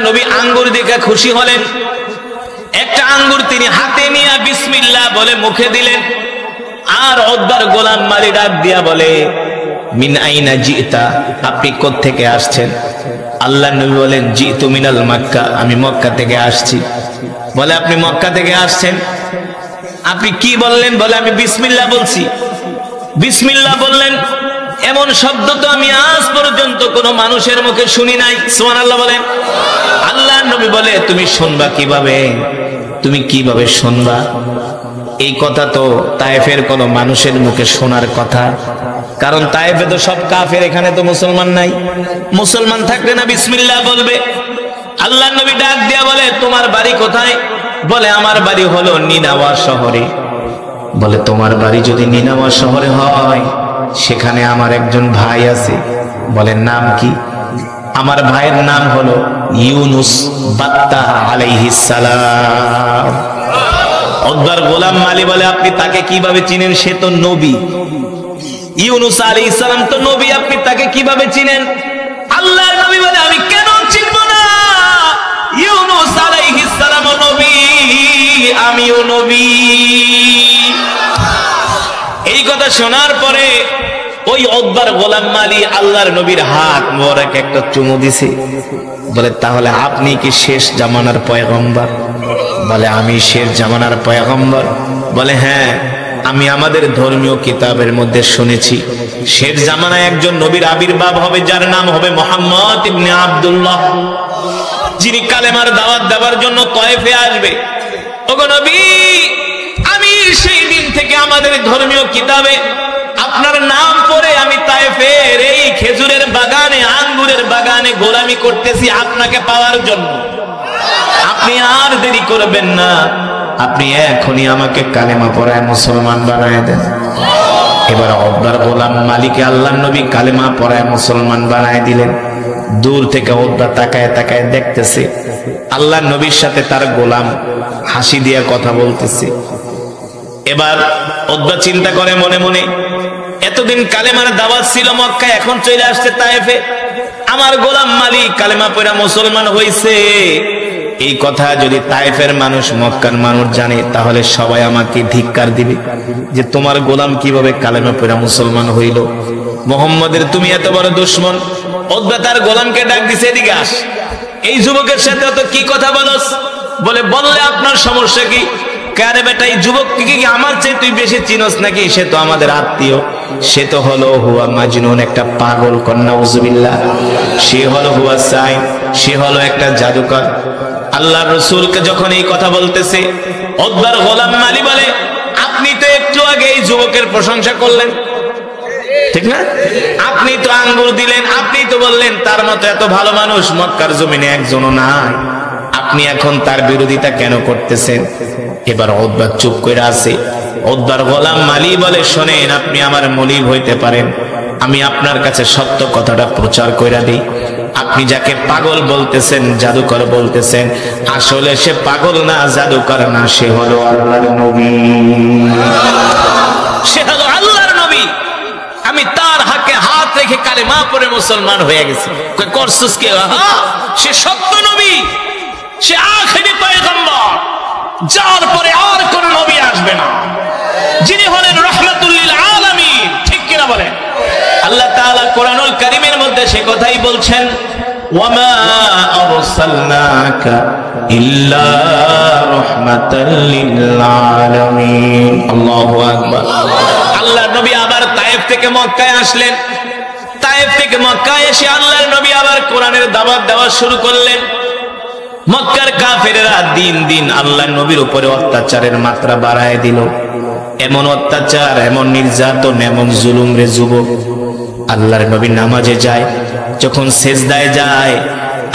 নবী আঙ্গুর দেখে খুশি হলেন। একটা আঙ্গুর তিনি হাতে নিয়ে বিসমিল্লাহ বলে মুখে দিলেন। আর উতবার গোলাম মালি ডাক দিয়া বলে, মিন আইনা জিতা, আপনি কোত্থেকে আসছেন? আল্লাহর নবী বলেন, জিতু মিনাল মক্কা, আমি মক্কা থেকে আসছি। বলে, আপনি মক্কা থেকে আসছেন, আপনি কি বললেন? বলে, আমি বিসমিল্লাহ বলছি। বিসমিল্লাহ বললেন, এমন শব্দ তো আমি আজ পর্যন্ত কোন মানুষের মুখে শুনি নাই। সুবহানাল্লাহ বলেন। আল্লাহর নবী বলে, তুমি শুনবা কিভাবে? তুমি কিভাবে শুনবা? এই কথা তো তায়েফের কোন মানুষের মুখে শোনার কথা, কারণ তায়েফে তো সব কাফের, এখানে তো মুসলমান নাই। মুসলমান থাকলে না বিসমিল্লাহ বলবে? আল্লাহর নবী ডাক দিয়া বলে, তোমার বাড়ি কোথায়? বলে, আমার বাড়ি হলো নিনাওয়া শহরে। বলে, তোমার বাড়ি যদি নিনাওয়া শহরে হয়, সেখানে আমার একজন ভাই আছে। বলে, নাম কি? আমার ভাইয়ের নাম হলো ইউনুস বাত্তাহ আলাইহিস সালাম। উতবার গোলাম মালি বলে, আপনি তাকে কিভাবে চিনেন? সে তো নবী। ইউনুস আলাইহিস সালাম তো নবী, আপনি তাকে কিভাবে চিনেন? আল্লাহর নবী বলে, আমি কেন চিনব না? ইউনুস আলাইহিস সালাম নবী, আমিও নবী। এই কথা শোনার পরে ওই উতবার গোলাম মালি আল্লাহর নবীর হাত মোবারক একটা চুমু দিছে। বলে, তাহলে আপনি কি শেষ জামানার পয়গম্বর? বলে, আমি শেষ জামানার পয়গম্বর। বলে, হ্যাঁ, আমি আমাদের ধর্মীয় কিতাবের মধ্যে শুনেছি শেষ জামানায় একজন নবীর আবির্ভাব হবে, যার নাম হবে মুহাম্মদ ইবনে আব্দুল্লাহ, যিনি কালেমার দাওয়াত দেওয়ার জন্য তায়েফে আসবে। ওগো নবী, আমি সেই দিন থেকে আমাদের ধর্মীয় কিতাবে আপনার নাম পড়ে আমি তায়েফের এই খেজুরের বাগানে, আঙ্গুরের বাগানে গোলামি করতেছি আপনাকে পাওয়ার জন্য। আপনি আর দেরি করবেন না, আপনি এখনই আমাকে কালেমা পড়ায় মুসলমান বানায় দেন। এবার উতবার গোলাম মালিকে আল্লাহর নবী কালেমা পড়ায় মুসলমান বানায় দিলেন। দূর থেকে উতবা তাকায় তাকায় দেখতেছে আল্লাহর নবীর সাথে তার গোলাম হাসি দিয়ে কথা বলতেছে। এবার উতবা চিন্তা করে মনে মনে, এতদিন কালেমার দাওয়াত ছিল মক্কায়, এখন চলে আসছে তায়েফে, আমার গোলাম মালিক কালেমা পড়া মুসলমান হইছে। এই কথা যদি তায়েফের মানুষ, মক্কার মানুষ জানে, তাহলে সবাই আমাকে ধিক্কার দিবে যে তোমার গোলাম কিভাবে কালেমা পড়া মুসলমান হইল। মুহাম্মদের তুমি এত বড় দুশমন। উতবা তার গোলামকে ডাক দিছে, এদিকে আস, এই যুবকের সাথে তো কি কথা বলস? বলে, বললে আপনার সমস্যা কি? কারে বেটা, এই যুবককে কি আমার চেয়ে তুই বেশি চিনস নাকি? সে তো আমাদের আত্মীয়, সে তো হলো হুয়া মাজনুন, একটা পাগল কন্যা, উযুবিল্লাহ। সে হলো হুয়া সাইন, সে হলো একটা জাদুকর। আল্লাহর রাসূলকে যখন এই কথা বলতেছে, উতবার গোলাম মালি বলে, আপনি তো একটু আগে এই যুবকের প্রশংসা করলেন, ঠিক না? আপনি তো আঙ্গুর দিলেন, আপনি তো বললেন তার মতো এত ভালো মানুষ মক্কার জমিনে একজনও নাই, আপনি এখন তার বিরোধিতা কেন করতেছেন? এবার উতবা চুপ করে আছে। উতবার গোলাম মালি বলে, শোনেন, আপনি আমার মলিব হইতে পারেন, আমি আপনার কাছে সত্য কথাটা প্রচার কইরা দিই। আপনি যাকে পাগল বলতেছেন, জাদুকর বলতেছেন, আসলে সে পাগল না, জাদুকর না, সে হলো আল্লাহর নবী। সে হলো আল্লাহর নবী। আমি তার হাতে হাত রেখে কালেমা পড়ে মুসলমান হয়ে গেছি। করছস কি? সে সত্য নবী, সে আখেরি পয়গম্বর, যার পরে আর কোন নবী আসবে না, যিনি হলেন রাহমাতুল লিল আলামিন। ঠিক কিনা বলেন? আল্লাহ তাআলা কোরআনুল কারীমের মধ্যে সে কথাই বলছেন, ওয়ামা আরসালনাকা ইল্লা রাহমাতাল লিল আলামিন। আল্লাহু আকবার। আল্লাহর নবী আবার তায়েফ থেকে মক্কায় আসলেন। তায়েফ থেকে মক্কায় এসে আল্লাহর নবী আবার কোরআনের দাওয়াত দেওয়া শুরু করলেন। মক্কার কাফেররা দিন দিন আল্লাহর নবীর উপরে অত্যাচারের মাত্রা বাড়ায় দিল। এমন অত্যাচার, এমন নির্যাতন, এমন জুলুম রে যুবক। আল্লাহর নবী নামাজে যায়, যখন সেজদায় যায়,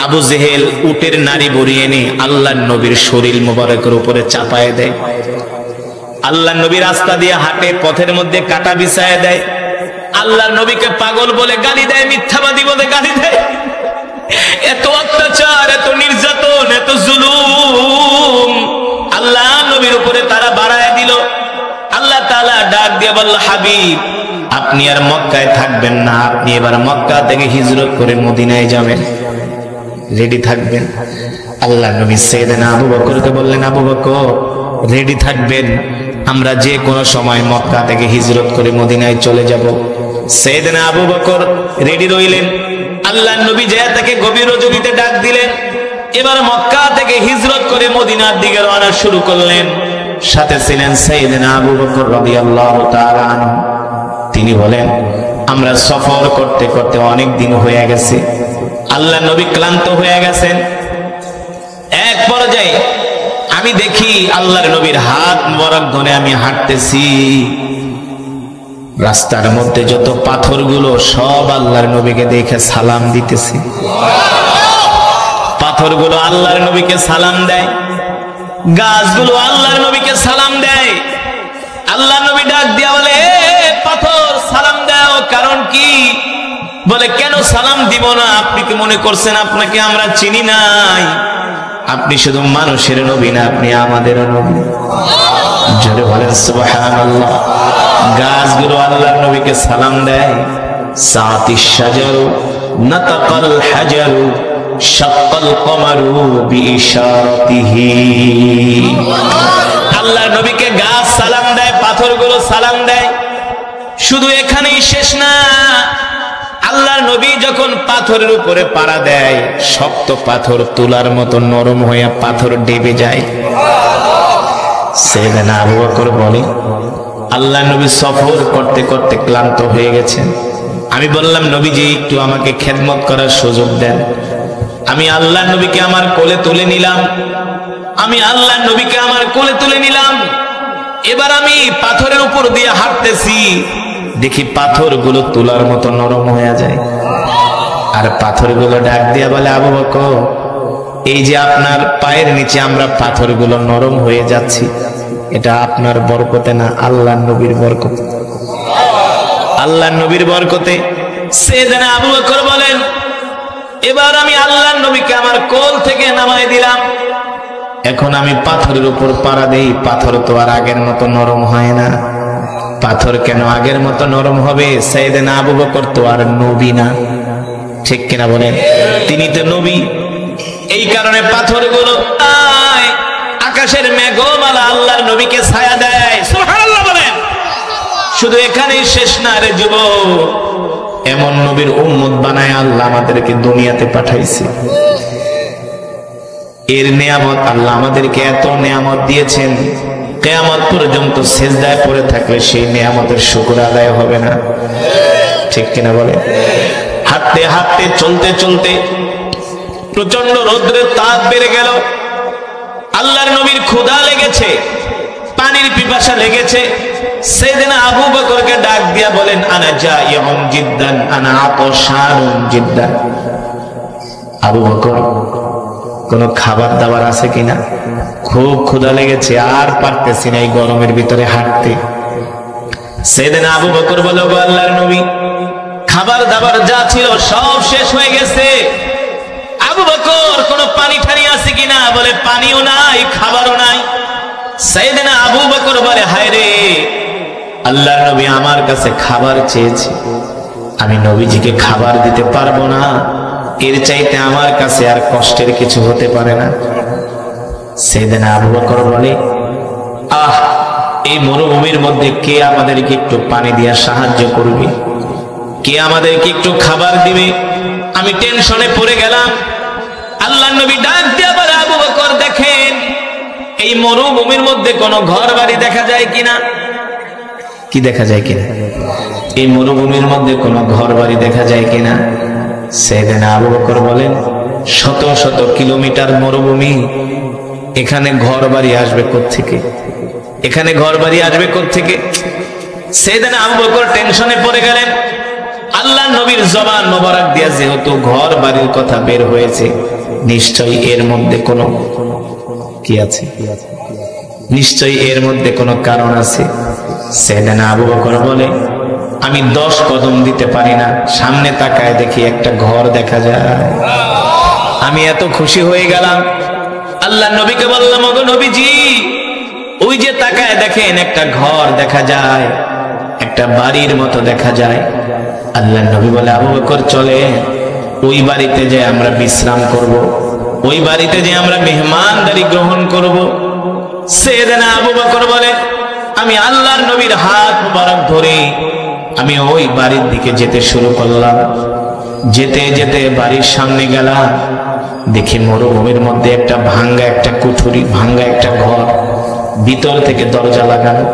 আবু জেহেল উটের নাড়ি বড়িয়ে এনে আল্লাহর নবীর শরীর মোবারকের উপরে চাপায় দেয়। আল্লাহর নবী রাস্তা দিয়ে হাঁটে, পথের মধ্যে কাটা বিছায় দেয়। আল্লাহর নবীকে পাগল বলে গালি দেয়, মিথ্যাবাদী বলে গালি দেয়। এত অত্যাচার, এত নির্যাতন, এত জুলুম আল্লাহ নবীর উপরে তারা বাড়ায় দিল। আল্লাহ তাআলা ডাক দিয়ে বলল, হাবিব, আপনি আর মক্কায় থাকবেন না, আপনি এবার মক্কা থেকে হিজরত করে মদিনায় যাবেন। রেডি থাকবেন। আল্লাহ নবী সাইয়েদনা আবু বকরকে বললেন, আবু বকর রেডি থাকবেন, আমরা যে কোনো সময় মক্কা থেকে হিজরত করে মদিনায় চলে যাব। সাইয়েদনা আবু বকর রেডি রইলেন। আল্লাহ নবী যায় তাকে গভীর রজনীতে ডাক দিলেন। এবার মক্কা থেকে হিজরত করে মদিনার দিকে রওনা শুরু করলেন। সাথে ছিলেন সাইয়েদনা আবু বকর রাদিয়াল্লাহু তাআলা আনহু। তিনি বলেন, আমরা সফর করতে করতে অনেক দিন হয়ে গেছে, আল্লাহ নবী ক্লান্ত হয়ে গেছেন। এক পর্যায়ে আমি দেখি আল্লাহর নবীর হাত মোবারক ধরে আমি হাঁটতেছি, রাস্তার মধ্যে যত পাথরগুলো সব আল্লাহর নবীকে দেখে সালাম দিতেছি। পাথরগুলো আল্লাহর নবীকে সালাম দেয়, গাছগুলো আল্লাহর নবীকে সালাম দেয়। আল্লাহ নবী ডাক দিয়া বলে, পাথর সালাম দাও, কারণ কি? বলে, কেন সালাম দিব না? আপনি কি মনে করছেন আপনাকে আমরা চিনি নাই? আপনি শুধু মানুষের নবী না, আপনি আমাদের নবী। জোরে বলেন সুবহানাল্লাহ। গাছগুলো আল্লাহর নবীকে সালাম দেয়। সাতিশ শাজারু নাতাকাল হাজারু শাক্কাল কমারু বিইশারাতিহি। আল্লাহর নবীকে গাছ সালাম দেয়, পাথরগুলো সালাম দেয়। শুধু এখানেই শেষ না, আল্লাহর নবী যখন পাথরের উপরে পাড়া দেয়, শক্ত পাথর তুলার মতো নরম হয়ে পাথর ডেবে যায়। সাইয়েদনা আবু বকর বলে, আল্লাহর নবী সফর করতে করতে ক্লান্ত হয়ে গেছেন। আমি বললাম, নবীজি একটু আমাকে খেদমত করার সুযোগ দেন। আমি আল্লাহর নবীকে আমার কোলে তুলে নিলাম। এবার আমি পাথরের উপর দিয়ে হাঁটতেছি, দেখি পাথরগুলো তুলার মতো নরম হয়ে যায়। আর পাথরগুলো ডাক দিয়া বলে, আবু বকর, এই যে আপনার পায়ের নিচে আমরা পাথরগুলো নরম হয়ে যাচ্ছি, এটা আপনার বরকতে না, আল্লাহর নবীর বরকতে। আল্লাহর নবীর বরকতে। সাইয়েদনা আবু বকর বলেন, এবার আমি আল্লাহর নবীকে আমার কোল থেকে নামায় দিলাম। এখন আমি পাথরের উপর পাড়া দেই, পাথর তো আর আগের মতো নরম হয় না। পাথর কেন আগের মতো নরম হবে? সাইয়েদনা আবু বকর তো আর নবী না, ঠিক কিনা বলেন? তিনি তো নবী। এই কারণে পাথরগুলো আকাশের মেঘমালা আল্লাহর নবীকে ছায়া দেয়। সুবহানাল্লাহ বলেন। শুধু এখানেই শেষ না রে যুবক, এমন নবীর উম্মত বানায় আল্লাহ আমাদেরকে দুনিয়াতে পাঠাইছে। এর নিয়ামত, আল্লাহ আমাদেরকে এত নিয়ামত দিয়েছেন, কিয়ামত পর্যন্ত সিজদায় পড়ে থাকলে সেই নিয়ামতের শুকর আদায় হবে না, ঠিক কিনা বলে? হাঁটতে হাঁটতে চলতে চলতে প্রচন্ড রৌদ্রের তাপ বেড়ে গেল। আল্লাহর নবীর ক্ষুধা লেগেছে, পানির পিপাসা লেগেছে। সাইয়েদনা আবু বকরকে ডাক দিয়া বলেন, আনা জাইউন জিদ্দান, আনা আতশানুন জিদ্দান। আবু বকর, কোনো খাবার দাবার আছে কিনা? খুব ক্ষুধা লেগেছে, আর পারতেছি না এই গরমের ভিতরে হাঁটতে। সাইয়েদনা আবু বকর বলে, গো আল্লাহর নবী, খাবার দাবার যা ছিল সব শেষ হয়ে গেছে। আবু বকর, কোনো পানি ঠানি আছে কিনা? বলে, পানিও নাই, খাবারও নাই। সাইয়েদনা আবু বকর বলে, হায় রে, আল্লাহর নবী আমার কাছে খাবার চেয়েছে, আমি নবীজিকে খাবার দিতে পারবো না, এর চাইতে আমার কাছে আর কষ্টের কিছু হতে পারে না। সাইয়েদনা আবু বকর বলে, আহ, এই মরুভূমির মধ্যে কে আমাদেরকে একটু পানি দিয়ে সাহায্য করবে? কে আমাদেরকে একটু খাবার দিবে? আমি টেনশনে পড়ে গেলাম। আল্লাহর নবী ডাক দিয়া বলে, আবু বকর, দেখেন এই মরুভূমির মধ্যে কোনো ঘর বাড়ি দেখা যায় কিনা? কি দেখা যায় কিনা? এই মরুভূমির মধ্যে কোনো ঘর বাড়ি দেখা যায় কিনা? সাইয়েদনা আবু বকর বলেন, শত শত কিলোমিটার মরুভূমি, এখানে ঘর বাড়ি আসবে কোত্থেকে? এখানে ঘর বাড়ি আসবে কোত্থেকে? সাইয়েদনা আবু বকর টেনশনে পড়ে গেলেন। আল্লাহর নবীর জবান মোবারক দিয়া যেহেতু ঘর বাড়ির কথা বের হয়েছে, নিশ্চয়ই এর মধ্যে কোনো কি আছে, নিশ্চয়ই এর মধ্যে কোনো কারণ আছে। সাইয়েদনা আবু বকর বলে, আমি 10 কদম দিতে পারি না, সামনে তাকায় দেখি একটা ঘর দেখা যায়। আমি এত খুশি হয়ে গেলাম। আল্লাহ নবীকে বললাম, ওগো নবীজি, ওই যে তাকায় দেখেন একটা ঘর দেখা যায়, একটা বাড়ির মতো দেখা যায়। আল্লাহ নবী বলে, আবু বকর চলে, ওই বাড়িতে যে আমরা বিশ্রাম করব, ওই বাড়িতে যে আমরা মেহমানদারি গ্রহণ করব। সাইয়েদনা আবু বকর বলে, আমি আল্লাহর নবীর হাত মুবারক ধরে আমি ওই বাড়ির দিকে যেতে শুরু করলাম। যেতে যেতে বাড়ির সামনে গেলাম, দেখি মরুভূমির মধ্যে একটা ভাঙ্গা একটা কুঠুরি, ভাঙ্গা একটা ঘর, ভিতর থেকে দরজা লাগানো।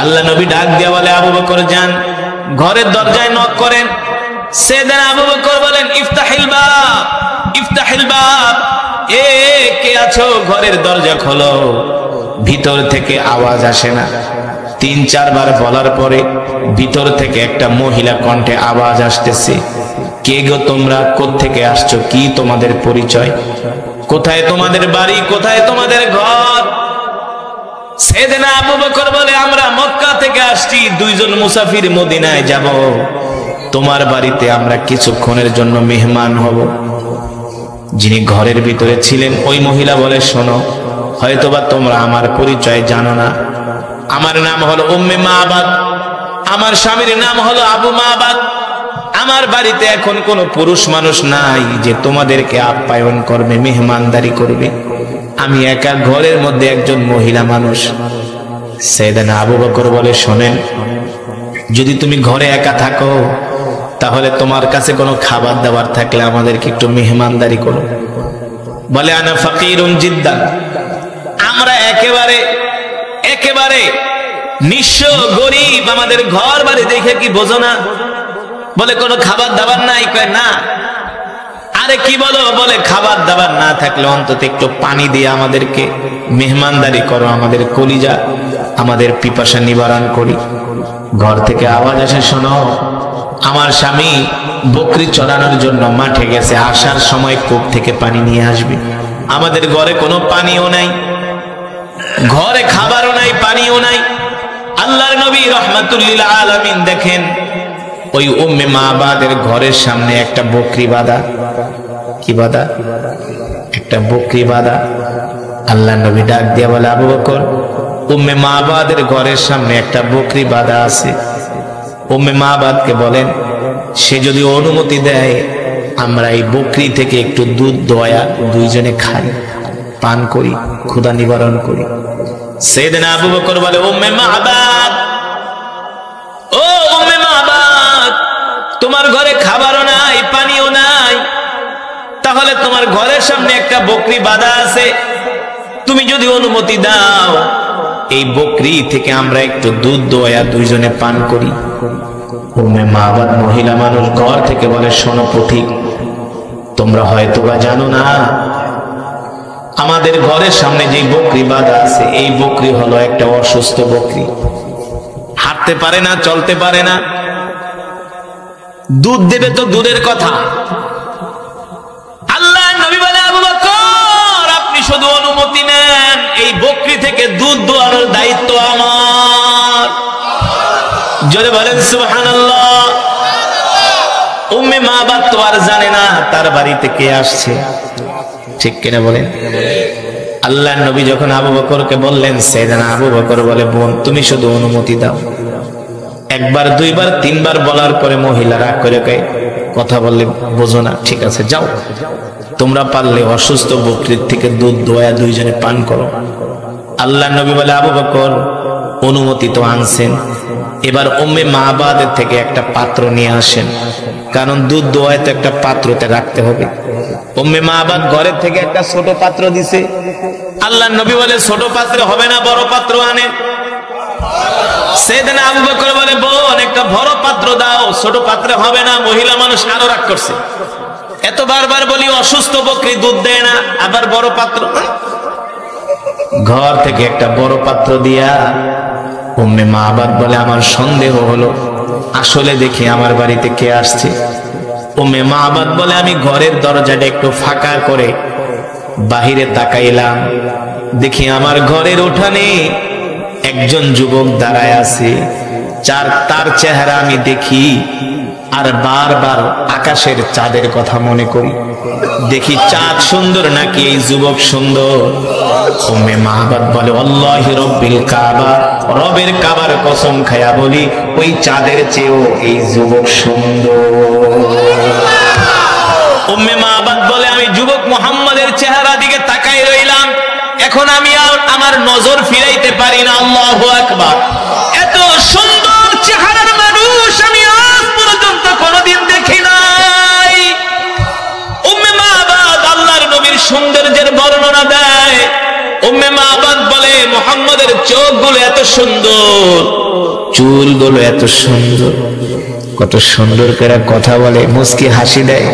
আল্লাহ নবী ডাক দিয়া বলে, আবু বকর যান, ঘরের দরজায় নক করেন। সাইয়েদনা আবু বকর বলেন, ইফতাহিল বাব, ইফতাহিল বাব, এ কে আছো, ঘরের দরজা খোলো। ভিতর থেকে আওয়াজ আসে না। 3-4 বার বলার পরে ভিতর থেকে একটা মহিলা কণ্ঠে আওয়াজ আসতেছে, কে গো তোমরা, কোত্থেকে আসছো, কি তোমাদের পরিচয়, কোথায় তোমাদের বাড়ি, কোথায় তোমাদের ঘর? সাইয়েদনা আবু বকর বলে, আমরা মক্কা থেকে আসছি, 2 জন মুসাফির মদিনায় যাব, তোমার বাড়িতে আমরা কিছুক্ষণের জন্য মেহমান হব। যিনি ঘরের ভিতরে ছিলেন ওই মহিলা বলে, শোনো, হয়তোবা তোমরা আমার পরিচয় জানো না, আমার নাম হলো উম্মে মাবাদ, আমার স্বামীর নাম হলো আবু মাবাদ, আমার বাড়িতে এখন কোনো পুরুষ মানুষ নাই যে তোমাদেরকে আপ্যায়ন করবে, মেহমানদারি করবে, আমি একা ঘরের মধ্যে একজন মহিলা মানুষ। সাইয়েদনা আবু বকর বলে, শোনেন, যদি তুমি ঘরে একা থাকো তাহলে তোমার কাছে কোনো খাবার দাবার থাকলে আমাদেরকে একটু মেহমানদারি করো। বলে, আনা ফাকিরুন জিদ্দান, আমরা একেবারে নিঃস্ব গরিব, আমাদের ঘর বাড়ি দেখে কি বোঝো না? বলে, কোনো খাবার দাবার নাই? কয় না। আরে কি বলো? বলে, খাবার দাবার না থাকলে অন্তত একটু পানি দিয়ে আমাদেরকে মেহমানদারি করো, আমাদের কলিজা, আমাদের পিপাসা নিবারণ করি। ঘর থেকে আওয়াজ আসে, শোনো, আমার স্বামী বকরি চড়ানোর জন্য মাঠে গেছে, আসার সময় কূপ থেকে পানি নিয়ে আসবে। আমাদের ঘরে কোনো পানিও নাই, ঘরে খাবারও নাই, পানিও নাই। আল্লাহর নবী রাহমাতুল লিল আলামিন দেখেন ওই উম্মে মাবাদের ঘরের সামনে একটা বকরি বাঁধা। কি বাঁধা? একটা বকরি বাঁধা। আল্লাহর নবী ডাক দিয়া বলে, আবু বকর, উম্মে মাবাদের ঘরের সামনে একটা বকরি বাঁধা আছে। উম্মে মাবাদকে বলেন, সে যদি অনুমতি দেয় আমরা এই বকরি থেকে একটু দুধ দোয়া 2 জনে খাই, পান করি, ক্ষুধা নিবারণ করি। সাইয়েদনা আবু বকর বলে, উম্মে মাবাদ, ও উম্মে মাবাদ, তোমার ঘরে খাবারও নাই, পানিও নাই, তাহলে তোমার ঘরের সামনে একটা বকরি বাঁধা আছে, তুমি যদি অনুমতি দাও এই বকরি থেকে আমরা একটু দুধ দোয়া 2 জনে পান করি। উম্মে মাবাদ মহিলা মানুষ ঘর থেকে বলে, শোনো পথিক, তোমরা হয়তোবা জানো না, আমাদের ঘরের সামনে যে বকরি বাঁধা আছে এই বকরি হলো একটা অসুস্থ বকরি, হাঁটতে পারে না, চলতে পারে না, দুধ দেবে তো দূরের কথা। আল্লাহর নবী বলে, আবু বকর, আপনি শুধু অনুমতি নেন, এই বকরি থেকে দুধ দোয়ানোর দায়িত্ব আমার। জোরে বলেন সুবহানাল্লাহ। উম্মে মাবাদ তো আর জানে না তার বাড়িতে কে আসছে, ঠিক কিনা বলেন? আল্লাহর নবী যখন আবু বকরকে বললেন, সাইয়েদনা আবু বকর বলে, বোন, তুমি শুধু অনুমতি দাও। 1 বার 2 বার 3 বার বলার পরে মহিলা রাগ করে কয়, কথা বললে বোঝো না, ঠিক আছে যাও, তোমরা পারলে অসুস্থ বকরির থেকে দুধ দোয়া 2 জনে পান করো। আল্লাহর নবী বলে, আবু বকর, অনুমতি তো আনছেন, এবার উম্মে মাবাদের থেকে একটা পাত্র নিয়ে আসেন, কারণ দুধ দোয়ায় তো একটা পাত্রতে রাখতে হবে। উম্মে মাবাদ ঘরের থেকে একটা ছোট পাত্র দিছে। আল্লাহর নবী বলে, ছোট পাত্রে হবে না, বড় পাত্র আনেন। সাইয়েদনা আবু বকর বলে, বোন, একটা বড় পাত্র দাও, ছোট পাত্রে হবে না। মহিলা মানুষ আরো রাগ করছে, এত বারবার বলি অসুস্থ বকরি দুধ দেয় না, আবার বড় পাত্র। ঘর থেকে একটা বড় পাত্র দিয়া উম্মে মাবাদ বলে, আমার সন্দেহ হলো, আসলে দেখি আমার বাড়িতে কে আসছে। উম্মে মাবাদ বলে, আমি ঘরের দরজাটা একটু ফাঁকা করে বাহিরে তাকাইলাম, দেখি আমার ঘরের উঠানে একজন যুবক দাঁড়ায় আছে, তার চেহারা আমি দেখি আর বারবার আকাশের চাঁদের কথা মনে করি, দেখি চাঁদ সুন্দর নাকি এই যুবক সুন্দর। উম্মে মাবাদ বলে, আল্লাহি রব্বিল কাবা, রবের কাবার কসম খায়া বলি, ওই চাঁদের চেয়েও এই যুবক সুন্দর। উম্মে মাবাদ বলে আমি যুবক মুহাম্মাদের চেহারা দিকে তাকাই রইলাম, এখন আমি আর আমার নজর ফিরাইতে পারি না। আল্লাহু আকবার। এত সুন্দর চেহারার মানুষ আমি আজ পর্যন্ত কোনোদিন দেখি নাই। উম্মে মাবাদ আল্লাহর নবীর সৌন্দর্যের বর্ণনা দেয়। উম্মে মাবাদ বলে মুহাম্মাদের চোখগুলো এত সুন্দর, চুলগুলো এত সুন্দর, কত সুন্দর করে কথা বলে, মুস্কি হাসি দেয়।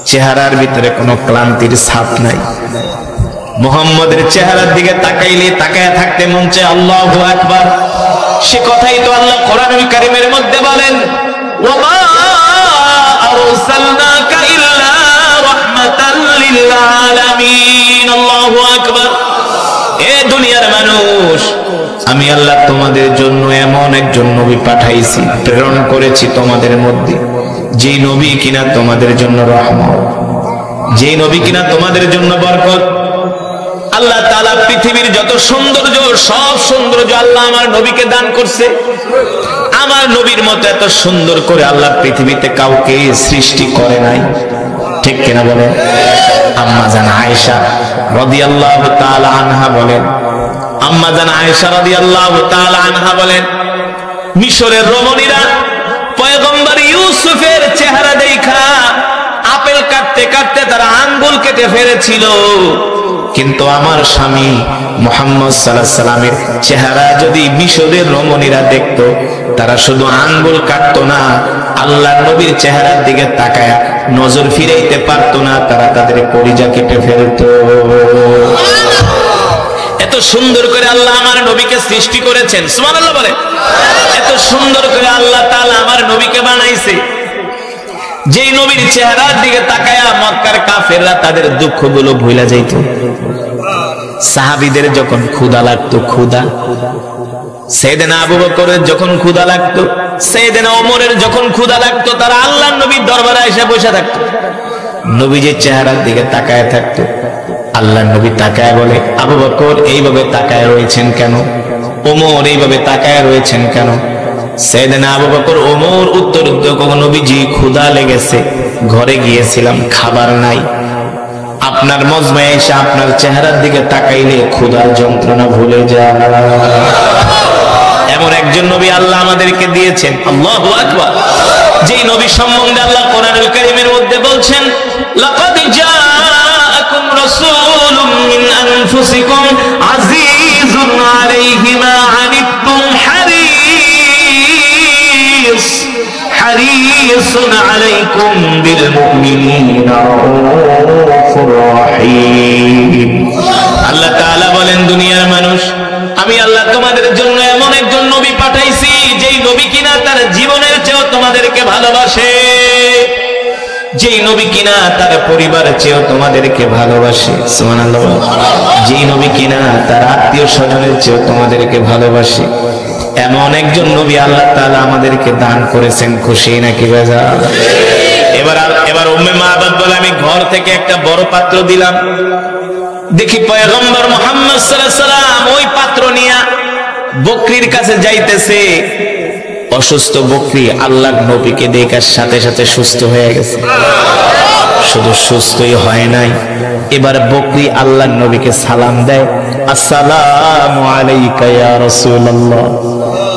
চেহারার ভিতরে কোনো ক্লান্তির ছাপ নাই। মুহাম্মাদের চেহারার দিকে তাকাইলে তাকায় থাকতে মন চায়। আল্লাহু আকবার। সে কথাই তো আল্লাহ কোরআনুল কারীমের মধ্যে বলেন, ওয়া মা আরসালনাকা ইল্লা রাহমাতাল লিল আলামিন। আল্লাহু আকবার। এ দুনিয়ার মানুষ, আমি আল্লাহ তোমাদের জন্য এমন একজন নবী পাঠাইছি, প্রেরণ করেছি তোমাদের মধ্যে, যে নবী কিনা তোমাদের জন্য রহমত, যে নবী কিনা তোমাদের জন্য বরকত। আল্লাহ তাআলা পৃথিবীর যত সৌন্দর্য, সব সৌন্দর্য আল্লাহ আমার নবীকে দান করছে। আমার নবীর মতো এত সুন্দর করে আল্লাহ পৃথিবীতে কাউকে সৃষ্টি করে নাই, ঠিক কিনা বলেন? আম্মা জান আয়েশা রাদিয়াল্লাহু তাআলা আনহা বলেন, আম্মা জান আয়েশা রাদিয়াল্লাহু তাআলা আনহা বলেন, মিশরের রমণীরা পয়গম্বর ইউসুফের চেহারা দেখা আপেল কাটতে কাটতে তারা আঙ্গুল কেটে ফেলেছিল, কিন্তু আমার স্বামী মুহাম্মদ সাল্লাল্লাহু আলাইহি সাল্লামের চেহারা যদি মিশরের রমণীরা দেখতো, তারা শুধু আঙ্গুল কাটতো না, আল্লাহর নবীর চেহারার দিকে তাকায় নজর ফিরাইতে পারতো না, তারা তাদের কলিজা কেটে ফেলতো। এত সুন্দর করে আল্লাহ আমার নবীকে সৃষ্টি করেছেন, সুবহানাল্লাহ বলে। এত সুন্দর করে আল্লাহ তাআলা আমার নবীকে বানাইছে, যেই নবীর চেহারার দিকে তাকায়া মক্কার কাফেররা তাদের দুঃখগুলো ভুলে যাইত। সাহাবীদের যখন ক্ষুধা লাগতো, ক্ষুধা, সাইয়েদনা আবু বকরের যখন ক্ষুধা লাগতো, সাইয়েদনা ওমরের যখন ক্ষুধা লাগতো, তারা আল্লাহর নবীর দরবারে এসে বসে থাকতো, নবীজির চেহারার দিকে তাকায় থাকতো। আল্লাহর নবী তাকায় বলে, আবু বকর এইভাবে তাকায় রয়েছেন কেন? ওমর এইভাবে তাকায় রয়েছেন কেন? সাইয়েদনা আবু বকর ওমর উত্তর দিত, নবীজি ক্ষুধা লেগেছে, ঘরে গিয়েছিলাম, খাবার নাই, আপনার মজমায় এসে আপনার চেহারার দিকে তাকাইলে ক্ষুধার যন্ত্রণা ভুলে যায়। এমন একজন নবী আল্লাহ আমাদেরকে দিয়েছেন। আল্লাহু আকবার। যেই নবী সম্বন্ধে আল্লাহ কোরআনুল কারীমের মধ্যে বলছেন, লাকাদ জাআকুম রাসূলুম মিন আনফুসিকুম আজিজুন আলাইহি মা আনিতুম হারিসুন আলাইকুম বিল মুমিনিনা রাউফুর রহিম। আল্লাহ তাআলা বলেন, দুনিয়ার মানুষ, আমি আল্লাহ তোমাদের জন্য এমন একজন নবী পাঠাইছি, যেই নবী কিনা তার জীবনের চেয়েও তোমাদেরকে ভালোবাসে, যেই নবী কিনা তার পরিবারের চেয়েও তোমাদেরকে ভালোবাসে, সুবহানাল্লাহ। যেই নবী কিনা তার আত্মীয় স্বজনের চেয়েও তোমাদেরকে ভালোবাসে, এমন একজন নবী আল্লাহ তাআলা আমাদেরকে দান করেছেন। খুশি নাকি বেজার? এবার উম্মে মাবাদ বলে, আমি ঘর থেকে একটা বড় পাত্র দিলাম, দেখি পয়গম্বর মুহাম্মদ সাল্লাল্লাহু আলাইহি সাল্লাম ওই পাত্র নিয়ে বকরির কাছে যাইতেছে। অসুস্থ বকরি আল্লাহর নবীকে দেখার সাথে সাথে সুস্থ হয়ে গেছে। শুধু সুস্থই হয় নাই, এবার বকরি আল্লাহর নবীকে সালাম দেয়, আসসালামু আলাইকা ইয়া রাসূলুল্লাহ।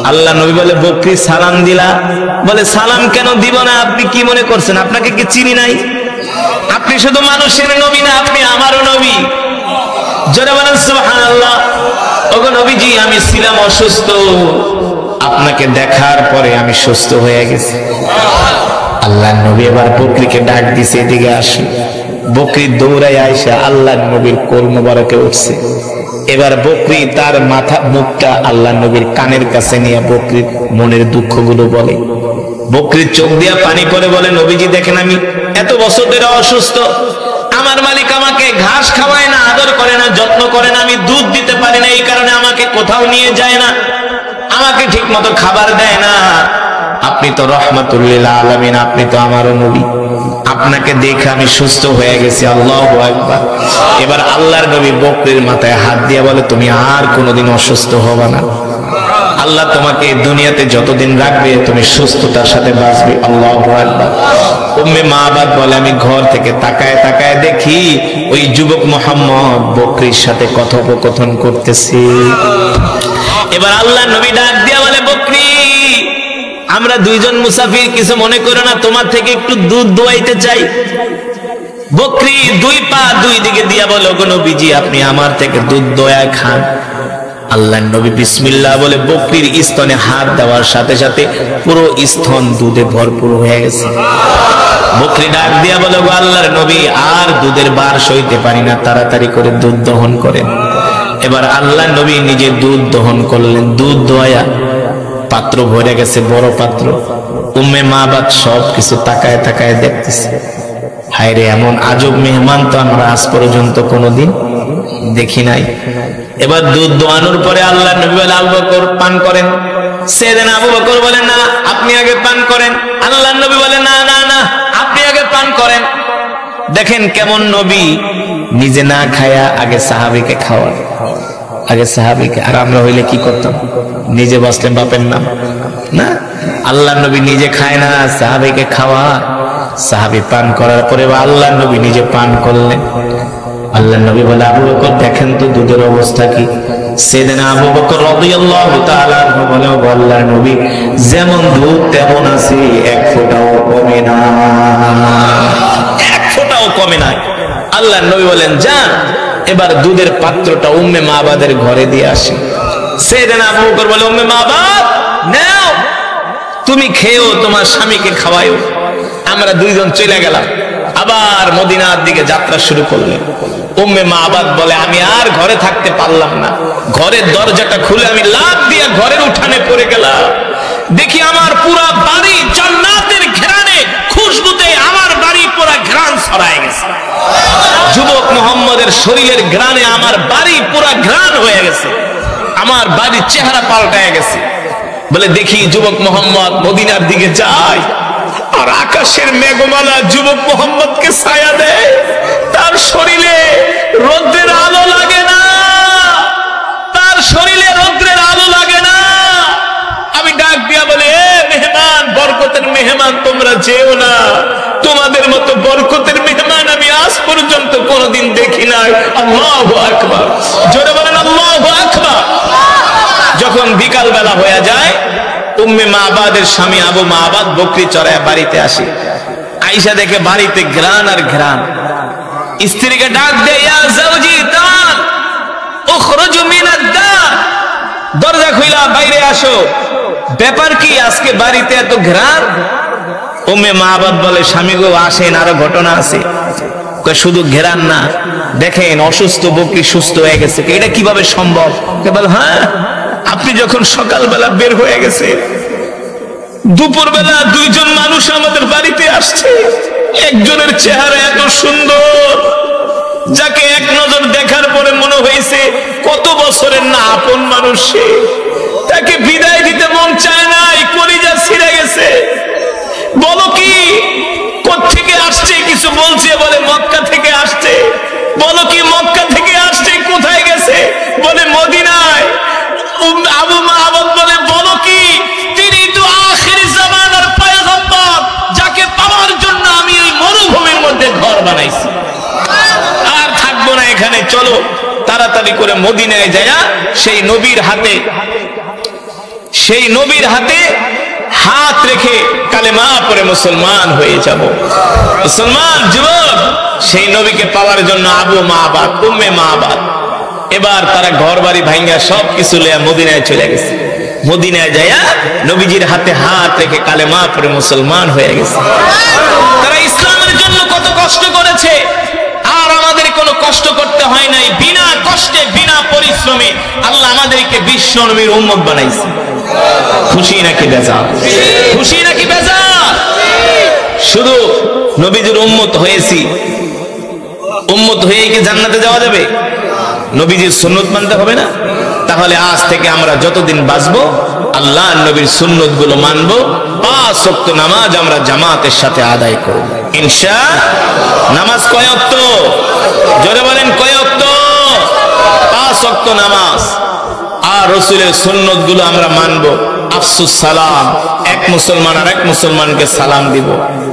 আল্লাহ নবী বলে, বকরি সালাম দিলা? বলে, সালাম কেন দিব না? আপনি কি মনে করছেন আপনাকে কি চিনি নাই? আপনি শুধু মানুষের নবী না, আপনি আমারও নবী। জোরে বলেন সুবহানাল্লাহ। ওগো নবীজি, আমি ছিলাম অসুস্থ, আপনাকে দেখার পরে আমি সুস্থ হয়ে গেছি। আল্লাহর নবী এবার বকরিকে ডাক দিছে, এদিকে আসো। বকরি দৌড়াই আইসা আল্লাহর নবীর কোল মোবারকে উঠছে। এবার বকরি তার মাথা মুখটা আল্লাহর নবীর কানের কাছে নিয়ে বকরির মনের দুঃখগুলো বলে। বকরির চোখ দিয়া পানি পড়ে, বলে, নবীজি দেখেন, আমি এত বছর ধরে অসুস্থ, আমার মালিক আমাকে ঘাস খাওয়ায় না, আদর করে না, যত্ন করে না, আমি দুধ দিতে পারি না, এই কারণে আমাকে কোথাও নিয়ে যায় না, আমাকে ঠিক মতো খাবার দেয় না। আপনি তো রহমাতুল লিল আলামিন, আপনি তো আমারও নবী, আপনাকে দেখে আমি সুস্থ হয়ে গেছি। আল্লাহু আকবার। এবার আল্লাহর নবী বকরির মাথায় হাত দিয়ে বলে, তুমি আর কোনোদিন অসুস্থ হবে না, আল্লাহ তোমাকে দুনিয়াতে যতদিন রাখবে তুমি সুস্থতার সাথে বাঁচবে। আল্লাহু আকবার। উম্মে মাবাদ বলে আমি ঘর থেকে তাকায় তাকায় দেখি ওই যুবক মোহাম্মদ বকরির সাথে কথোপকথন করতেছে। এবার আল্লাহ নবী ডাক দিয়া বলে, বকরি আমরা দুইজন মুসাফির, কিছু মনে করো না, তোমার থেকে একটু দুধ দোয়াইতে চাই। বকরি দুই পা দুই দিকে দিয়া বলো, গো নবীজি আপনি আমার থেকে দুধ দোয়ায় খান। আল্লাহ নবী বিসমিল্লাহ বলে বকরির স্তনে হাত দেওয়ার সাথে সাথে পুরো স্তন দুধে ভরপুর হয়ে গেছে। বকরি ডাক দিয়া বলে, গো আল্লাহর নবী আর দুধের বার সইতে পারি না, তাড়াতাড়ি করে দুধ দহন করেন। এবার আল্লাহ নবী নিজে দুধ দহন করলেন। দুধ দোয়া পাত্র ভরে গেছে, বড় পাত্র। উম্মে মাবাদ সব কিছু তাকায় তাকায় দেখতেছে। হায় রে, এমন আজব মেহমান তো আমরা আজ পর্যন্ত কোনোদিন দেখি নাই। এবার দুধ দোয়ানোর পরে আল্লাহ নবী বলে, আবু বকর পান করেন। সেদিন আবু বকর বলে, না আপনি আগে পান করেন। আল্লাহ নবী বলে, না না না আপনি আগে পান করেন। দেখেন কেমন নবী, নিজে না খায়া আগে সাহাবীকে খাওয়া, আগে সাহাবীকে। আর আমরা হইলে কি করতাম? নিজে বসলেন বাপের নাম না। আল্লাহ নবী নিজে খায় না, সাহাবীকে খাওয়া। সাহাবী পান করার পরে আল্লাহ নবী নিজে পান করলেন। আল্লাহ নবী বলে, আবু বকর দেখেন তো দুধের অবস্থা কি। সেদিন আবু বকর রাদিয়াল্লাহু তাআলা আনহু বলে, আল্লাহর নবী যেমন দুধ তেমন আছে, এক ফোঁটাও কমে না, এক ফোঁটাও কমে না। আল্লাহর নবী বলেন, যান এবার দুধের পাত্রটা উম্মে মাবাদের ঘরে দিয়ে আসে। সেদিন আবু বকর বলে, উম্মে মাবাদ নাও, তুমি খেয়েও তোমার স্বামীকে খাওয়াইও। আমরা দুইজন চলে গেলাম, আবার মদিনার দিকে যাত্রা শুরু করলেন। উম্মে মাবাদ বলে, আমি আর ঘরে থাকতে পারলাম না, ঘরের দরজাটা খুলে আমি লাফ দিয়ে ঘরের উঠানে পড়ে গেলাম। দেখি আমার পুরা বাড়ি জান্নাতের ঘ্রাণে, খুশবুতে আমার বাড়ি পুরা ঘ্রাণ ছড়ায় গেছে। যুবক মোহাম্মদের শরীরের ঘ্রাণে আমার বাড়ি পুরা ঘ্রাণ হয়ে গেছে, আমার বাড়ির চেহারা পাল্টায় গেছে। বলে দেখি যুবক মোহাম্মদ মদিনার দিকে যায়, আর আকাশের মেঘমালা যুবক মোহাম্মদকে ছায়া দেয়। তার শরীরে রৌদ্রের আলো লাগে না, তার শরীরে রৌদ্রের আলো লাগে না। আমি ডাক দিয়া বলে, এ মেহমান, বরকতের মেহমান তোমরা যেও না, তোমাদের মতো বরকতের মেহমান আমি আজ পর্যন্ত কোনোদিন দেখি নাই। আল্লাহু আকবার, জোরে বলেন আল্লাহু আকবার। যখন বিকাল বেলা হয়ে যায়, উম্মে মাবাদের স্বামী আবু মাবাদ বকরি চড়ায় বাড়িতে আসে। আয়েশা দেখে বাড়িতে ঘ্রাণ আর ঘ্রাণ। স্ত্রীকে ডাক দেয়, ইয়া যাওজি তাল উখরুজু মিনাদ দার, দরজা খুইলা বাইরে আসো। ব্যাপার কি আজকে বাড়িতে এত ঘ্রাণ? উম্মে মাবাদ বলে, স্বামী গো আসেন, আরো ঘটনা আছে। শুধু ঘেরান না, দেখেন অসুস্থ বকরি সুস্থ হয়ে গেছে। এটা কিভাবে সম্ভব? বল, হ্যাঁ আপনি যখন সকালবেলা বের হয়ে গেছে, দুপুরবেলা দুইজন মানুষ আমাদের বাড়িতে আসছে। একজনের চেহারা এত সুন্দর, যাকে এক নজর দেখার পরে মনে হয়েছে কত বছরের না আপন মানুষ সে। তাকে বিদায় দিতে মন চায় নাই, কলিজা ছিঁড়ে গেছে। বলো কি কোত্থেকে আসছে? কিছু বলছে, বলে মক্কা থেকে আসছে। বলো কি মক্কা থেকে আসছে? কোথায় গেছে? বলে মদিনায়। আবু মাহবুব বলে, বলো কি তিনি তো আখির জামানার পয়গম্বর, যাকে পাওয়ার জন্য আমি ওই মরুভূমির মধ্যে ঘর বানাইছি। আর থাকবো না এখানে, চলো তাড়াতাড়ি করে মদিনায় যায়া সেই নবীর হাতে হাত রেখে কালেমা পড়ে মুসলমান হয়ে যাব। মুসলমান যুবক সেই নবীকে পাওয়ার জন্য আবু মাহবাদ, উম্মে মাহবাদ এবার তারা ঘর বাড়ি ভাঙ্গা সবকিছু লইয়া মদিনায় চলে গেছে। মদিনায় যায়া নবীজির হাতে হাত রেখে কালেমা পড়ে মুসলমান হয়ে গেছে। তারা ইসলামের জন্য কত কষ্ট করেছে, আর আমাদের কোনো কষ্ট করতে হয় নাই। বিনা কষ্টে বিনা পরিশ্রমে আল্লাহ আমাদেরকে বিশ্ব নবীর উম্মত বানাইছে। খুশি নাকি বেজার? খুশি নাকি বেজার? শুধু নবীজির উম্মত হয়েছি, উম্মত হয়ে কি জান্নাতে যাওয়া যাবে? নবীজির সুন্নত মানতে হবে না? তাহলে আজ থেকে আমরা যতদিন বাঁচবো আল্লাহ নবীর সুন্নত গুলো মানবো। 5 ওয়াক্ত নামাজ আমরা জামাতের সাথে আদায় করব ইনশাআল্লাহ। নামাজ কয় ওয়াক্ত? জোরে বলেন কয় ওয়াক্ত? 5 ওয়াক্ত নামাজ। আর রাসূলের সুন্নাত গুলো আমরা মানব। আফসুস সালাম, এক মুসলমান আর এক মুসলমানকে সালাম দিব।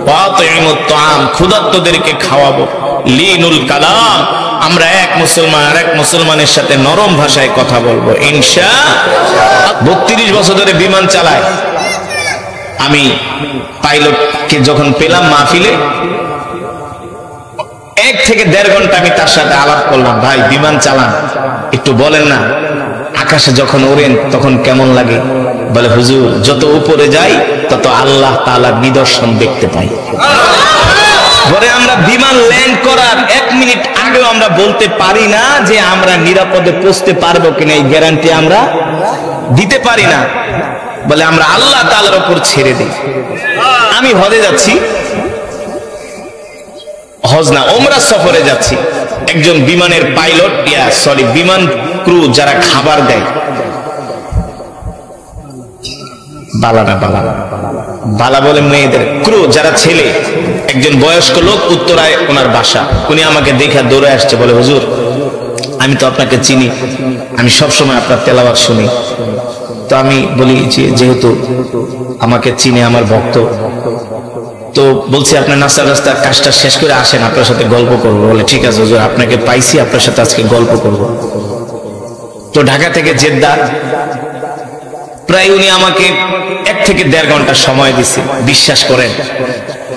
ওয়াতিমুত তাআম, ক্ষুধার্তদেরকে খাওয়াবো। লিনুল কালাম, আমরা এক মুসলমান আর এক মুসলমানের সাথে নরম ভাষায় কথা বলবো ইনশাআল্লাহ। 32 বছর ধরে বিমান চালায়। আমি পাইলটকে যখন পেলাম মাহফিলে, 1 থেকে 1.5 ঘন্টা আমি তার সাথে আলাপ করলাম। ভাই বিমান চালান, একটু বলেন না, আকাশে যখন ওড়েন তখন কেমন লাগে? বলে হুজুর, যত উপরে যাই তত আল্লাহ তাআলার নিদর্শন দেখতে পাই। পরে আমরা বিমান ল্যান্ড করার 1 মিনিট আগেও আমরা বলতে পারি না যে আমরা নিরাপদে পৌঁছতে পারবো কিনা, এই গ্যারান্টি আমরা দিতে পারি না। বলে আমরা আল্লাহ তাআলার উপর ছেড়ে দিই। আমি হজে যাচ্ছি, হজ না ওমরা সফরে যাচ্ছি। একজন বিমানের পাইলট, বিমান ক্রু যারা খাবার দেয়, বালা বলে মেয়েদের ক্রু যারা ছেলে, একজন বয়স্ক লোক উত্তরায় ওনার বাসা। উনি আমাকে দেখে দৌড়ে আসছে, বলে হুজুর আমি তো আপনাকে চিনি, আমি সবসময় আপনার তেলাওয়াত শুনি। তো আমি বলি যেহেতু আমাকে চিনে, আমার ভক্ত, তো বলছি আপনার নাস্তার রাস্তার কাজটা শেষ করে আসেন, আপনার সাথে গল্প করবো। বলে ঠিক আছে হুজুর, আপনাকে পাইছি, আপনার সাথে আজকে গল্প করব। তো ঢাকা থেকে জেদ্দা প্রায় উনি আমাকে 1 থেকে 1.5 ঘন্টা সময় দিছে। বিশ্বাস করেন,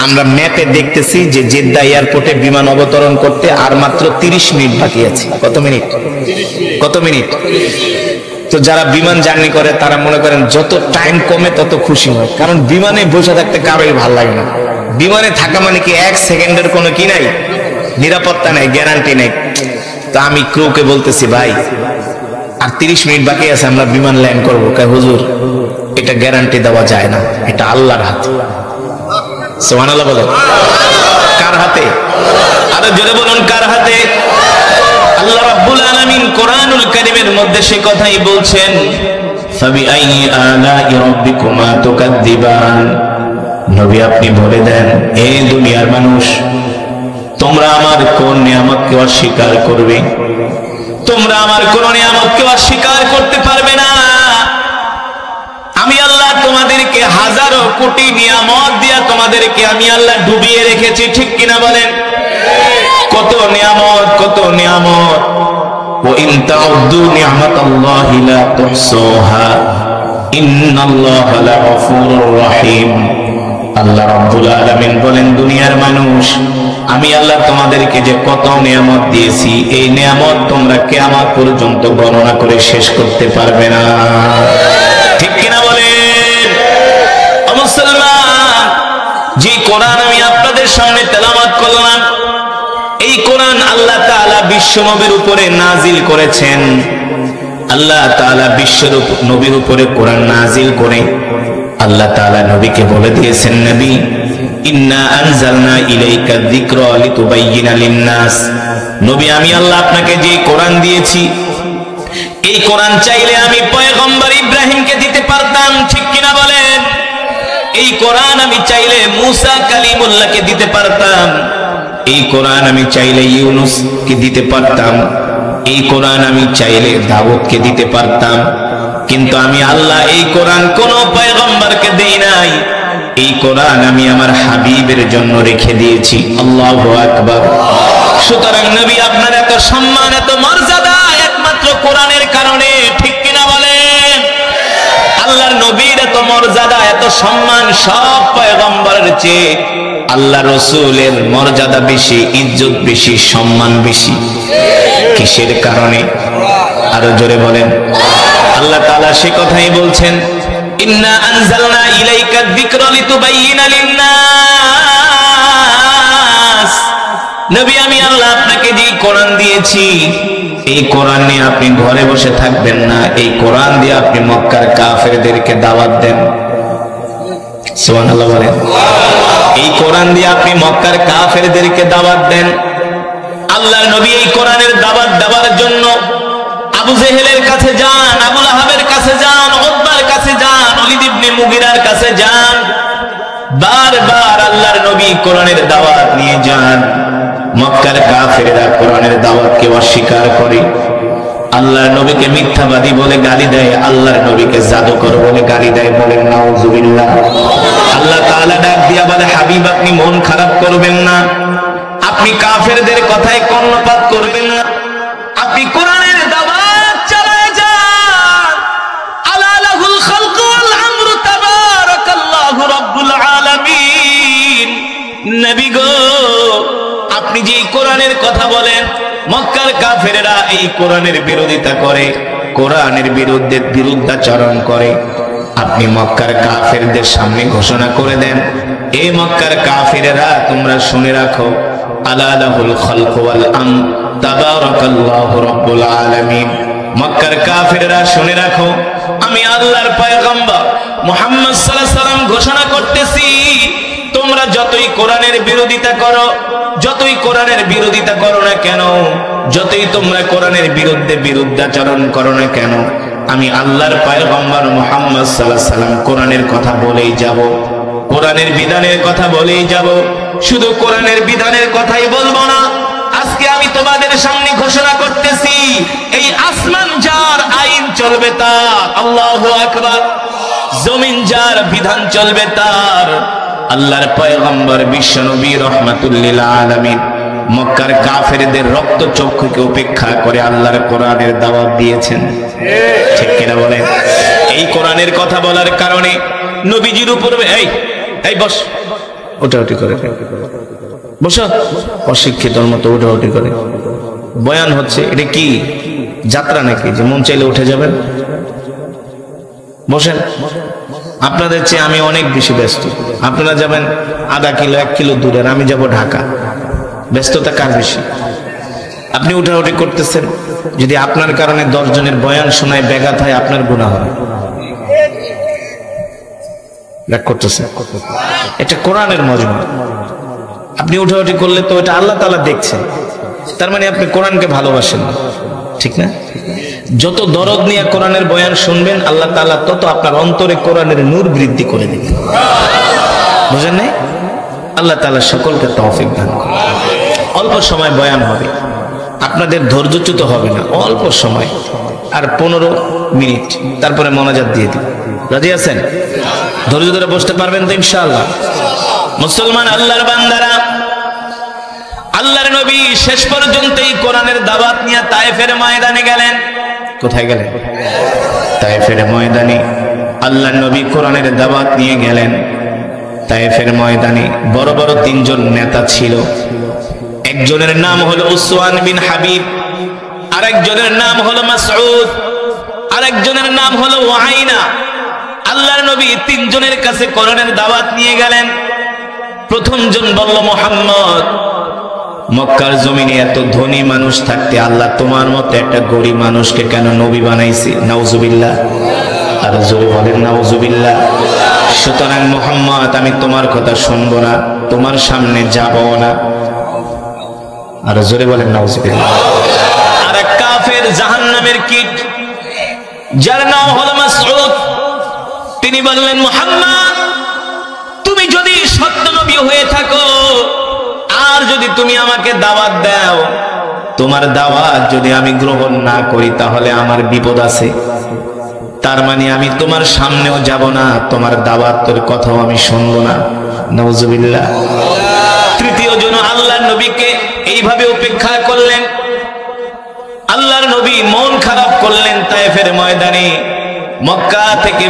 আমরা ম্যাপে দেখতেছি যে জেদ্দা এয়ারপোর্টে বিমান অবতরণ করতে আর মাত্র 30 মিনিট বাকি আছে। কত মিনিট? কত মিনিট? তো যারা বিমান জার্নি করে তারা মনে করেন যত টাইম কমে তত খুশি হয়, কারণ বিমানে বসে থাকতে কারোই ভালো লাগে না। বিমানে থাকা মানে কি 1 সেকেন্ডের কোনো কি নাই, নিরাপত্তা নাই, গ্যারান্টি নেই। তো আমি ক্রুকে বলতেছি, ভাই আর 30 মিনিট বাকি আছে, আমরা বিমান ল্যান্ড করবো। হুজুর এটা গ্যারান্টি দেওয়া যায় না, এটা আল্লাহর হাতে। সুবহানাল্লাহ বলেন। কার হাতে? আরো জোরে বলুন, কার হাতে? আল্লাহ রাব্বুল আলামিন কোরআনুল কারীমের মধ্যে সে কথাই বলছেন, ফাবিআইয়ি আলাই রাব্বিকুমা তুকাদ্দিবান। নবী আপনি বলে দেন, হে দুনিয়ার মানুষ, তোমরা আমার কোন নিয়ামতকে অস্বীকার করবে? তোমরা আমার কোন নিয়ামতকে অস্বীকার করতে পারবে না। আমি আল্লাহ তোমাদেরকে হাজারো কোটি নিয়ামত দিয়া তোমাদেরকে আমি আল্লাহ ডুবিয়ে রেখেছি, ঠিক কিনা বলেন? কত নিয়ামত, কত নিয়ামত। ওয়া ইন তাউদ্দু নি'মাতাল্লাহি লা তুহসুহা ইন্নাল্লাহা লাগফুরুর রহিম। আল্লাহ রাব্বুল আলামিন বলেন, দুনিয়ার মানুষ, আমি আল্লাহ তোমাদেরকে যে কত নিয়ামত দিয়েছি, এই নিয়ামত তোমরা কিয়ামত পর্যন্ত গণনা করে শেষ করতে পারবে না, ঠিক কিনা বলেন? ও মুসলমান, যে কোরআন আমি আপনাদের সামনে তেলাওয়াত করলাম, এই কোরআন আল্লাহ তাআলা বিশ্ব নবীর উপরে নাজিল করেছেন। আল্লাহ তাআলা বিশ্ব নবীর উপরে কোরআন নাজিল করে আল্লাহ তাআলা নবীকে বলে দিয়েছেন, নবী ইন্না আনজালনা ইলাইকা যিকরা লিতুবাইয়িনা লিন-নাস। নবী আমি আল্লাহ আপনাকে যে কোরআন দিয়েছি, এই কোরআন চাইলে আমি পয়গম্বর ইব্রাহিমকে দিতে পারতাম, ঠিক কিনা বলেন? এই কোরআন আমি চাইলে মুসা কালিমুল্লাহকে দিতে পারতাম, এই কোরআন আমি চাইলে ইউনূসকে দিতে পারতাম, এই কোরআন আমি চাইলে দাউদকে দিতে পারতাম, কিন্তু আমি আল্লাহ এই কোরআন কোন পয়গম্বরকে দেই নাই। এই কোরআন আমি আমার হাবিবের জন্য রেখে দিয়েছি। আল্লাহু আকবার। সুতরাং নবী আপনার এত সম্মান, এত মর্যাদা একমাত্র কোরআনের কারণে, ঠিক কিনা বলেন? আল্লাহর নবীর এত মর্যাদা, এত সম্মান সব পয়গম্বরের চেয়ে আল্লাহ রাসূলের মর্যাদা বেশি, ইজ্জত বেশি, সম্মান বেশি। কিসের কারণে? আরো জোরে বলেন। আল্লাহ তাআলা সে কথাই বলছেন, ইন্না আনজালনা ইলাইকা যিকরা লিতুবাইয়িনা লিন-নাস। নবী আমি আল্লাহ আপনাকে যে কোরআন দিয়েছি, এই কোরআন নিয়ে আপনি ঘরে বসে থাকবেন না, এই কোরআন দিয়ে আপনি মক্কার কাফেরদেরকে দাওয়াত দেন। সুবহানাল্লাহ বলেন। এই কোরআন দিয়ে আপনি মক্কার কাফেরদেরকে দাওয়াত দেন। আল্লাহর নবী এই কোরআনের দাওয়াত দেওয়ার জন্য আবু জেহেলের কাছে যান, আবু লাহাবের কাছে যান, উতবার কাছে যান, ওলীদ ইবনে মুগীরার কাছে যান। বারবার আল্লাহর নবী কোরআনের দাওয়াত নিয়ে যান। মক্কার কাফেররা কোরআনের দাওয়াতকে অস্বীকার করে। আল্লাহর নবীকে মিথ্যাবাদী বলে গালি দেয়, আল্লাহর নবীকে জাদুকর বলে গালি দেয়। বলেন নাউজুবিল্লাহ। আল্লাহ তাআলা ডাক দিয়া বলে, হাবিব আপনি মন খারাপ করবেন না, আপনি কাফেরদের কথায় কর্ণপাত করবেন না, আপনি কোরআনের দাওয়াত চালায় যান। আলা লাহুল খালকু ওয়াল আমরু তাবারাকাল্লাহু রাব্বুল আলামিন। নবী গো, আপনি যে কোরআনের কথা বলেন, মক্কার কাফেরেরা এই কোরআনের বিরোধিতা করে, কোরআনের বিরুদ্ধাচরণ করে। আপনি মক্কার কাফেরদের সামনে ঘোষণা করে দেন, এই মক্কার কাফেরেরা তোমরা শুনে রাখো, আলা লাহুল খালকু ওয়াল আমর তাবারাকাল্লাহু রাব্বুল আলামিন। মক্কার কাফেরেরা শুনে রাখো, আমি আল্লাহর পয়গম্বর মুহাম্মদ সাল্লাল্লাহু আলাইহি ওয়াসাল্লাম ঘোষণা করতেছি, তোমরা যতই কোরআনের বিরোধিতা করো, যতই কোরআনের বিরোধিতা করো না কেন, যতই তোমরা কোরআনের বিরুদ্ধে বিরুদ্ধাচরণ করো না কেন, আমি আল্লাহর পয়গম্বর মুহাম্মদ সাল্লাল্লাহু আলাইহি ওয়াসাল্লাম কোরআনের কথা বলেই যাব, কোরআনের বিধানের কথা বলেই যাব। শুধু কোরআনের বিধানের কথাই বলবো না, আজকে আমি তোমাদের সামনে ঘোষণা করতেছি, এই আসমান যার আইন চলবে তার, আল্লাহু আকবার, জমিন যার বিধান চলবে তার। আল্লাহর পয়গম্বর বিশ্বনবী রাহমাতুল লিল আলামিন মক্কার কাফেরদের রক্ত চক্ষুকে উপেক্ষা করে আল্লাহর কোরআনের দাওয়াত দিয়েছেন, ঠিক কিনা বলেন? এই কোরআনের কথা বলার কারণে নবীজির উপর এই বস, ওঠাউঠি করে, বসো, অশিক্ষিতর মতো ওঠাউঠি করে বয়ান হচ্ছে। এটা কি যাত্রা নাকি যে মন চাইলে উঠে যাবেন? বসেন। আপনাদের চেয়ে আমি অনেক বেশি ব্যস্ত, আপনারা যাবেন আধা কিলো 1 কিলো দূরে, আমি যাব ঢাকা। ব্যস্ততা কার বেশি? আপনি উঠাউঠি করতেছেন, যদি আপনার কারণে 10 জনের বয়ান শোনায় ব্যাঘাত হয়, আপনার গুনাহ হবে। রাগ করতেছেন? এটা কোরআনের মজমা। আপনি উঠাউঠি করলে তো এটা আল্লাহ তাআলা দেখছেন, তার মানে আপনি কোরআনকে ভালোবাসেন, ঠিক না? যত দরদ নিয়ে কোরআনের বয়ান শুনবেন, আল্লাহ তাআলা তত আপনার অন্তরে কোরআনের নূর বৃদ্ধি করে দিবেন। বুঝেন নাই? আল্লাহ তাআলা সকলকে তৌফিক দান করুন। অল্প সময় বয়ান হবে, আপনাদের ধৈর্যচ্যুত হবে না, অল্প সময়, আর 15 মিনিট, তারপরে মোনাজাত দিয়ে দিন। রাজি আছেন? ধৈর্য ধরে বসতে পারবেন তো ইনশাআল্লাহ? মুসলমান আল্লাহর বান্দারা, আল্লাহর নবী শেষ পর্যন্ত এই কোরআনের দাওয়াত নিয়ে তায়েফের ময়দানে গেলেন। কোথায় গেলেন? তায়েফের ময়দানে আল্লাহর নবী কোরআনের দাওয়াত নিয়ে গেলেন। তায়েফের ময়দানে বড় বড় 3 জন নেতা ছিল। একজনের নাম হলো উসওয়ান বিন হাবিব, আরেকজনের নাম হলো মাসউদ, আরেকজনের নাম হলো ওয়াইনা। আল্লাহর নবী 3 জনের কাছে কোরআনের দাওয়াত নিয়ে গেলেন। প্রথম জন বলল, মুহাম্মদ, মক্কার জমিনে এত ধনী মানুষ থাকতে আল্লাহ তোমার মতো একটা গরিব মানুষকে কেন নবী বানাইছে? নাউজুবিল্লাহ। আর জোরে বলেন নাউজুবিল্লাহ। সুতরাং মুহাম্মদ, আমি তোমার কথা শুনবো না, তোমার সামনে যাবও না। আর জোরে বলেন নাউজুবিল্লাহ। আর এক কাফের জাহান্নামের কীট, যার নাম হলো মাসউদ, তিনি বললেন, মুহাম্মদ, তুমি যদি সত্য নবী হয়ে থাকো, আর যদি তুমি আমাকে দাওয়াত দাও, তোমার দাওয়াত যদি আমি গ্রহণ না করি, তাহলে আমার বিপদ আছে। তার মানে আমি তোমার সামনেও যাব না, তোমার দাওয়াতের কথাও আমি শুনবো না। নাউজুবিল্লাহ। তৃতীয় জন আল্লাহর নবীকে এইভাবে উপেক্ষা করলেন। আল্লাহর নবী মন খারাপ করলেন। তায়েফের ময়দানে, মক্কা থেকে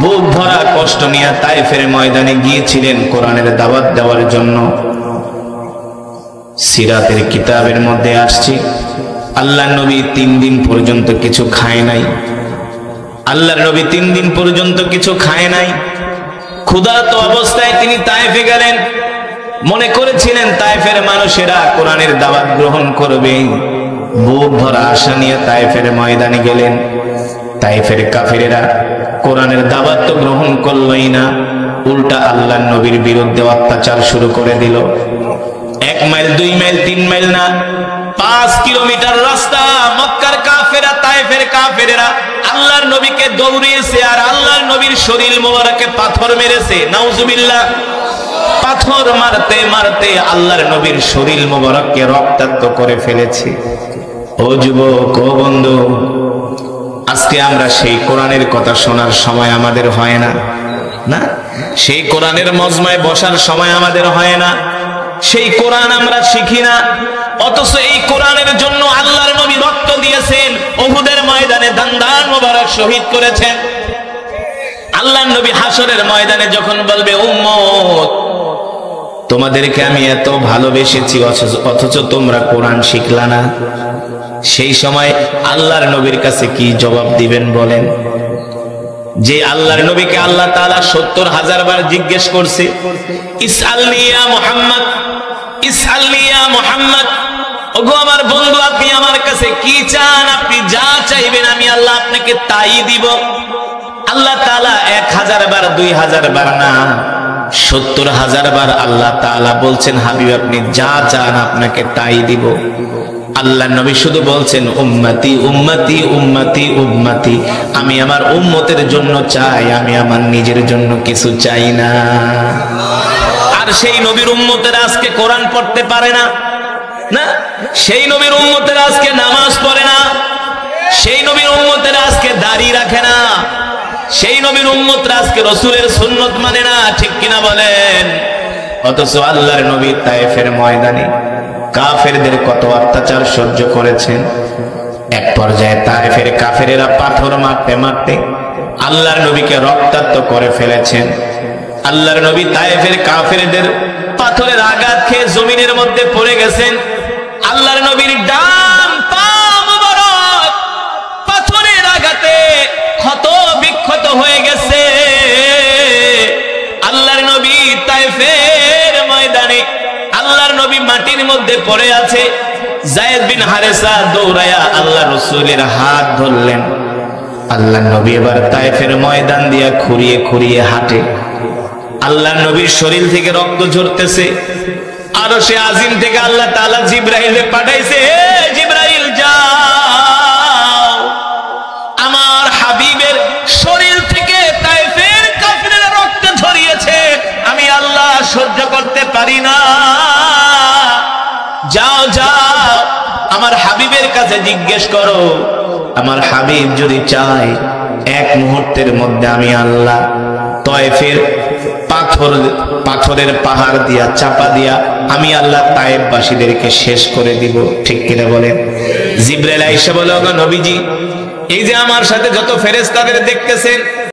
বুক ভরা কষ্ট নিয়ে তায়েফের ময়দানে গিয়েছিলেন কোরআনের দাওয়াত দেওয়ার জন্য। সিরাতের কিতাবের মধ্যে আসছে, আল্লাহর নবী 3 দিন পর্যন্ত কিছু খায় নাই। আল্লাহর নবী 3 দিন পর্যন্ত কিছু খায় নাই। ক্ষুধার্ত অবস্থায় তিনি তায়েফে গেলেন। মনে করেছিলেন তায়েফের মানুষেরা কোরআনের দাওয়াত গ্রহণ করবে। বুক ভরা আশা নিয়ে তায়েফের ময়দানে গেলেন। তায়েফের কাফেরেরা কোরআনের দাওয়াত তো গ্রহণ করলই না, উল্টা আল্লাহর নবীর বিরুদ্ধে অত্যাচার শুরু করে দিল। 1 মাইল 2 মাইল 3 মাইল না, 5 কিলোমিটার রাস্তা মক্কার কাফেরা, তায়েফের কাফেরেরা আল্লাহর নবীকে দৌড়িয়েছে, আর আল্লাহর নবীর শরীর মোবারকে পাথর মেরেছে। নাউজুবিল্লাহ। পাথর মারতে মারতে আল্লাহর নবীর শরীর মোবারককে রক্তাক্ত করে ফেলেছে। ও যুবক, ও বন্ধু, আজকে আমরা সেই কোরআনের কথা শোনার সময় আমাদের হয় না, না সেই কোরআনের মজমায় বসার সময় আমাদের হয় না, সেই কোরআন আমরা শিখি না। অথচ এই কোরআনের জন্য আল্লাহর নবী রক্ত দিয়েছেন, উহুদের ময়দানে দান্দান মোবারক শহীদ করেছেন। আল্লাহর নবী হাসরের ময়দানে যখন বলবে, উম্মত তোমাদেরকে আমি এত ভালোবেসেছি অথচ তোমরা কোরআন শিখলা না, সেই সময় আল্লাহর নবীর কাছে কি জবাব দিবেন বলেন? যে আল্লাহর নবীকে আল্লাহ তাআলা ৭০,০০০ বার জিজ্ঞেস করছে, ইসআলনি ইয়া মুহাম্মদ, ইসআলনি ইয়া মুহাম্মদ, ওগো আমার বন্ধু আপনি আমার কাছে কি চান? আপনি যা চাইবেন আমি আল্লাহ আপনাকে তাই দিব। আল্লাহ তাআলা ১,০০০ বার ২,০০০ বার না, ৭০,০০০ বার আল্লাহ তাআলা বলছেন, হাবিব আপনি যা চান আপনাকে তাই দিব। আল্লাহ নবী শুধু বলছেন, উম্মতি উম্মতি উম্মতি উম্মতি, আমি আমার উম্মতের জন্য চাই, আমি আমার নিজের জন্য কিছু চাই না। আর সেই নবীর উম্মতেরা আজকে কোরআন পড়তে পারে না, না সেই নবীর উম্মতেরা আজকে নামাজ পড়ে না, সেই নবীর উম্মতেরা আজকে দাড়ি রাখে না, সেই নবীর উম্মতরা আজকে রাসূলের সুন্নাত মানে না, ঠিক কিনা বলেন? অথচ আল্লাহর নবী তায়েফের ময়দানে কাফেরদের কত অত্যাচার সহ্য করেছেন। এক পর্যায়ে তায়েফের কাফেরেরা পাথর মারতে মারতে আল্লাহর নবীকে রক্তাক্ত করে ফেলেছেন। আল্লাহর নবী তায়েফের কাফেরদের পাথরের আঘাত খেয়ে জমিনের মধ্যে পড়ে গেছেন। আল্লাহর নবীর ডান পা মুবারক পাথরের আঘাতে ক্ষত বিক্ষত হয়ে গেছে। আল্লাহর নবী তায়েফের ময়দানে আল্লাহর নবী মাটির মধ্যে পড়ে আছে। যায়েদ বিন হারেসা দৌড়ায়া আল্লাহ রাসূলের হাত ধরলেন। আল্লাহর নবী এবার তায়েফের ময়দান দিয়া খুঁড়িয়ে খুঁড়িয়ে হাঁটে। আল্লাহর নবীর শরীর থেকে রক্ত ঝরতেছে। আরশে আজিম থেকে আল্লাহ তাআলা জিবরাইলকে পাঠাইছে, হে জিবরাইল যাও, আমার হাবিবের শরীর থেকে তায়েফের কাফিররা রক্ত ঝরিয়েছে, আমি আল্লাহ সহ্য করতে পারি না। যাও যাও আমার হাবিবের কাছে জিজ্ঞেস করো, আমার হাবিব যদি চায় এক মুহূর্তের মধ্যে আমি আল্লাহ তায়েফের পাথরের পাহাড় দিয়া চাপা দিয়া আমি আল্লাহ তায়েফবাসীদেরকে শেষ করে দিব, ঠিক কিনা বলেন? জিবরাইল আয়েশা বলে, ওগো নবীজি, এই যে আমার সাথে যত ফেরেশতাদের দেখতেছেন